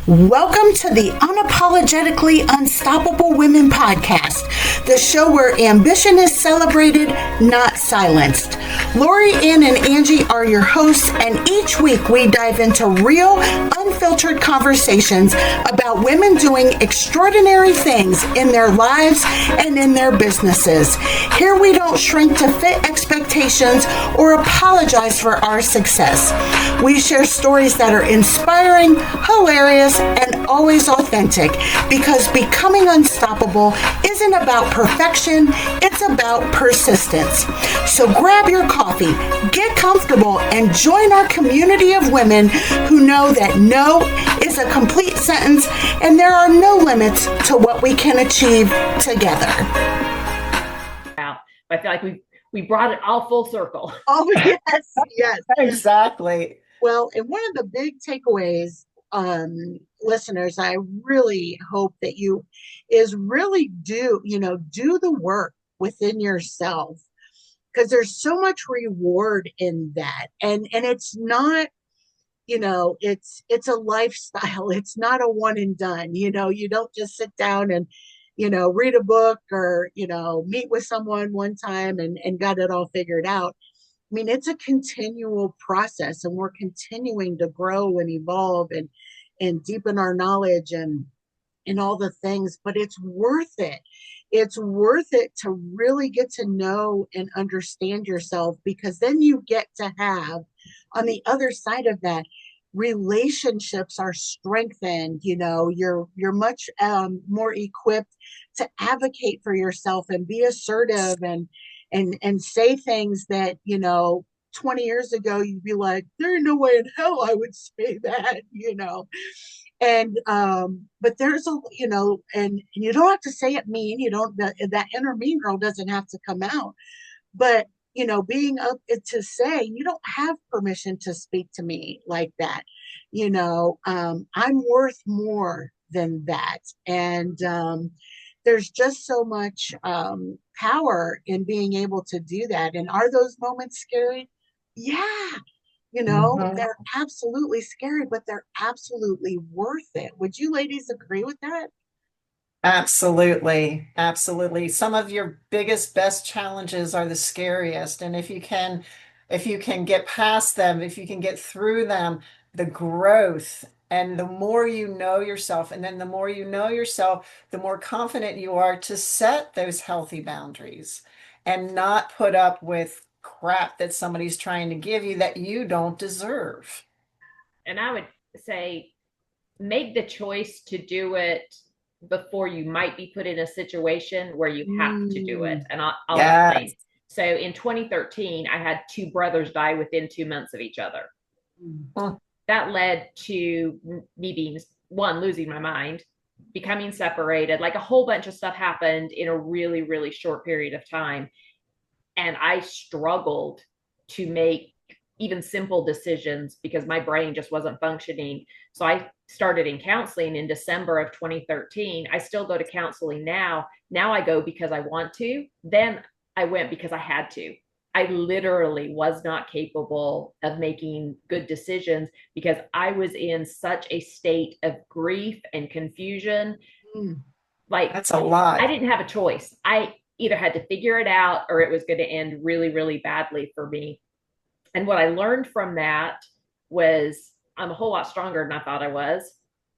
Welcome to the Unapologetically Unstoppable Women podcast, the show where ambition is celebrated, not silenced. Lori, Ann, and Angie are your hosts, and each week we dive into real, unfiltered conversations about women doing extraordinary things in their lives and in their businesses. Here we don't shrink to fit expectations or apologize for our success. We share stories that are inspiring, hilarious, and always authentic, because becoming unstoppable isn't about perfection, it's about persistence. So grab your coffee, get comfortable, and join our community of women who know that no is a complete sentence and there are no limits to what we can achieve together. I feel like we brought it all full circle. Oh, yes. Exactly. Well, and one of the big takeaways, listeners, I really hope that you is really do the work within yourself, because there's so much reward in that. And it's not, it's a lifestyle. It's not a one and done. You don't just sit down and, read a book or, meet with someone one time and got it all figured out. I mean, it's a continual process, and we're continuing to grow and evolve and deepen our knowledge and all the things, but it's worth it. It's worth it to really get to know and understand yourself, because then you get to have, on the other side of that, relationships are strengthened. You're much more equipped to advocate for yourself and be assertive and say things that 20 years ago you'd be like, there ain't no way in hell I would say that. And but there's and you don't have to say it mean. You don't, that inner mean girl doesn't have to come out. But being up to say, you don't have permission to speak to me like that. I'm worth more than that. And there's just so much power in being able to do that. And are those moments scary? Yeah. They're absolutely scary, but they're absolutely worth it. Would you ladies agree with that? Absolutely. Absolutely. Some of your biggest, best challenges are the scariest. And if you can get past them, if you can get through them, the growth and the more you know yourself, and then the more you know yourself, the more confident you are to set those healthy boundaries and not put up with crap that somebody's trying to give you that you don't deserve. And I would say make the choice to do it before you might be put in a situation where you have to do it. And I'll explain. Yes. So in 2013, I had two brothers die within 2 months of each other. Huh. That led to me being, one, losing my mind, becoming separated. Like a whole bunch of stuff happened in a really, really short period of time. And I struggled to make even simple decisions because my brain just wasn't functioning. So I started in counseling in December of 2013. I still go to counseling now. Now I go because I want to. Then I went because I had to. I literally was not capable of making good decisions because I was in such a state of grief and confusion. Like, That's a lot. I didn't have a choice. I either had to figure it out or it was going to end really, really badly for me. And what I learned from that was I'm a whole lot stronger than I thought I was.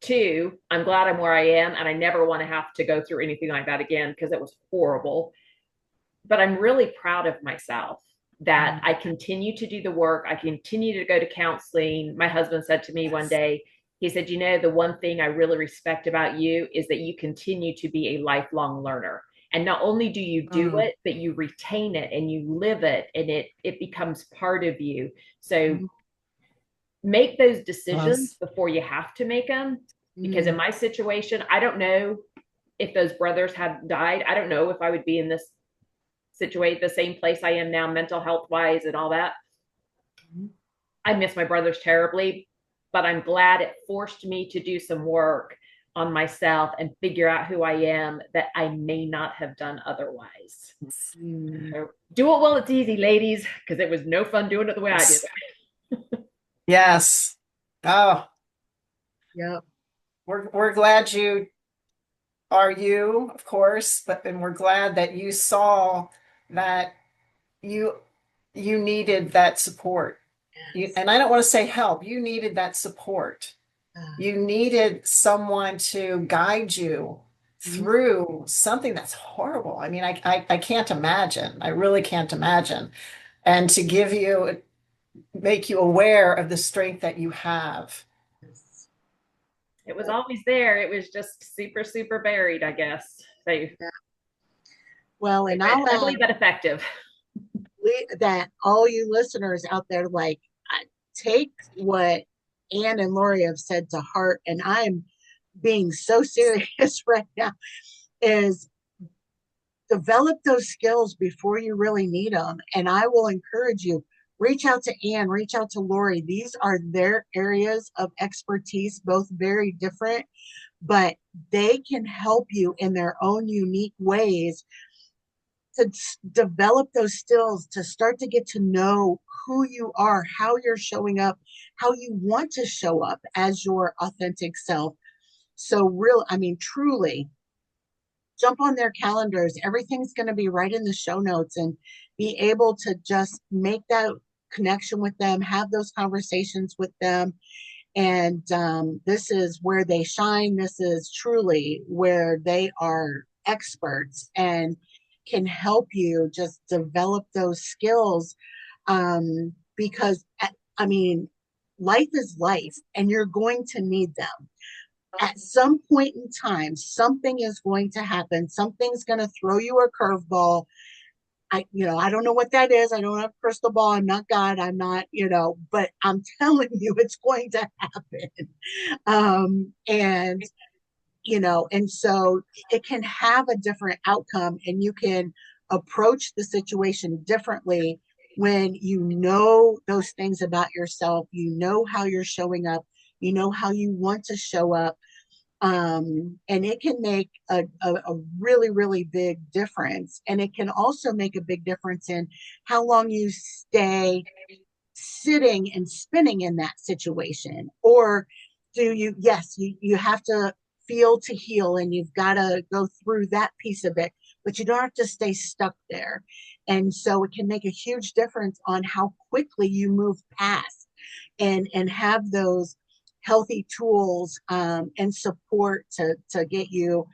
Two, I'm glad I'm where I am, and I never want to have to go through anything like that again because it was horrible. But I'm really proud of myself that I continue to do the work. I continue to go to counseling. My husband said to me one day, he said, the one thing I really respect about you is that you continue to be a lifelong learner. And not only do you do it, but you retain it and you live it, and it becomes part of you. So make those decisions before you have to make them. Because in my situation, I don't know if those brothers had died. I don't know if I would be in this situation, the same place I am now, mental health wise and all that. I miss my brothers terribly, but I'm glad it forced me to do some work on myself and figure out who I am that I may not have done otherwise. So do it while it's easy, ladies, because it was no fun doing it the way I did it. Yes. Oh, Yep. we're glad you are you, of course, and we're glad that you saw that you you needed that support. And I don't want to say help, you needed that support. You needed someone to guide you through something that's horrible. I mean, I can't imagine. I really can't imagine. And to make you aware of the strength that you have. It was always there. It was just super, super buried, I guess. So, well, and I'll ugly add but effective. that all you listeners out there, like, take what Anne and Lori have said to heart, and I'm being so serious right now, is develop those skills before you really need them. And I will encourage you, reach out to Anne, reach out to Lori. These are their areas of expertise, both very different, but they can help you in their own unique ways to develop those skills, to start to get to know who you are, how you're showing up, how you want to show up as your authentic self. So I mean, truly jump on their calendars. Everything's going to be right in the show notes, and be able to just make that connection with them, have those conversations with them. And this is where they shine. This is truly where they are experts and can help you just develop those skills. Because, I mean, life is life, and you're going to need them. At some point in time, something is going to happen. Something's going to throw you a curveball. I don't know what that is. I don't have a crystal ball. I'm not God. I'm not, but I'm telling you, it's going to happen. And, and so it can have a different outcome, and you can approach the situation differently when you know those things about yourself, how you're showing up, how you want to show up. And it can make a really, really big difference. And it can also make a big difference in how long you stay sitting and spinning in that situation. Or yes, you have to feel to heal, and you've got to go through that piece of it, but you don't have to stay stuck there. And so it can make a huge difference on how quickly you move past and have those healthy tools and support to get you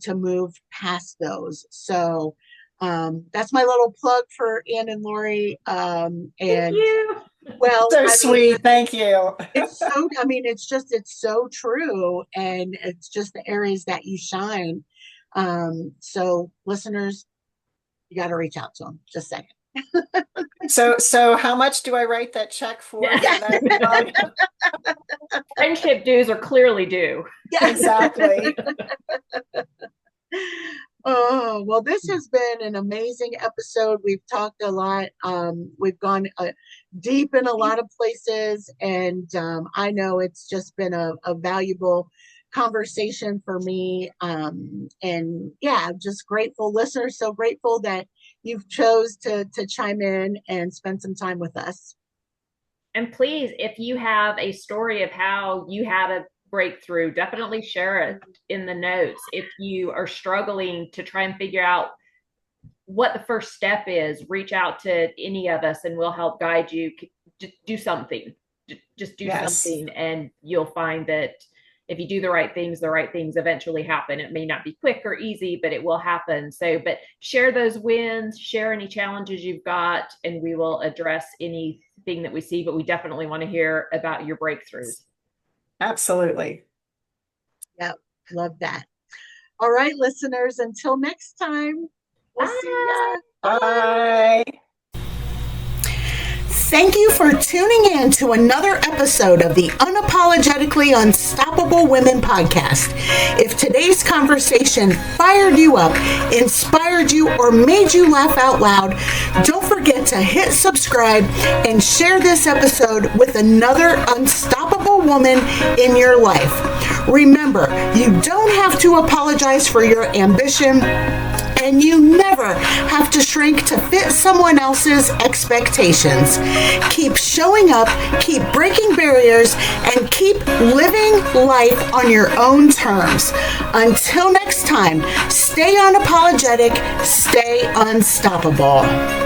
to move past those. So that's my little plug for Anne and Lori. Thank you. Well, so sweet. Thank you. It's so true. And it's just the areas that you shine. So listeners, you got to reach out to them. Just saying. So how much do I write that check for? Yeah. Friendship dues are clearly due. Yeah. Exactly. Oh, well, this has been an amazing episode. We've talked a lot. We've gone deep in a lot of places, and I know it's just been a valuable conversation for me. And yeah, I'm just grateful, listeners, so grateful that you've chose to chime in and spend some time with us. And please, if you have a story of how you had a breakthrough, definitely share it in the notes. If you are struggling to try and figure out what the first step is, reach out to any of us and we'll help guide you. Just do something. Just do something, and you'll find that if you do the right things eventually happen. It may not be quick or easy, but it will happen. But share those wins, share any challenges you've got, and we will address anything that we see, but we definitely want to hear about your breakthroughs. Absolutely. Yep. Love that. All right, listeners, until next time, we'll see ya. Bye. Thank you for tuning in to another episode of the Unapologetically Unstoppable Women podcast. If today's conversation fired you up, inspired you, or made you laugh out loud, don't forget to hit subscribe and share this episode with another unstoppable woman in your life. Remember, you don't have to apologize for your ambition, and you never have to shrink to fit someone else's expectations. Keep showing up, keep breaking barriers, and keep living life on your own terms. Until next time, stay unapologetic, stay unstoppable.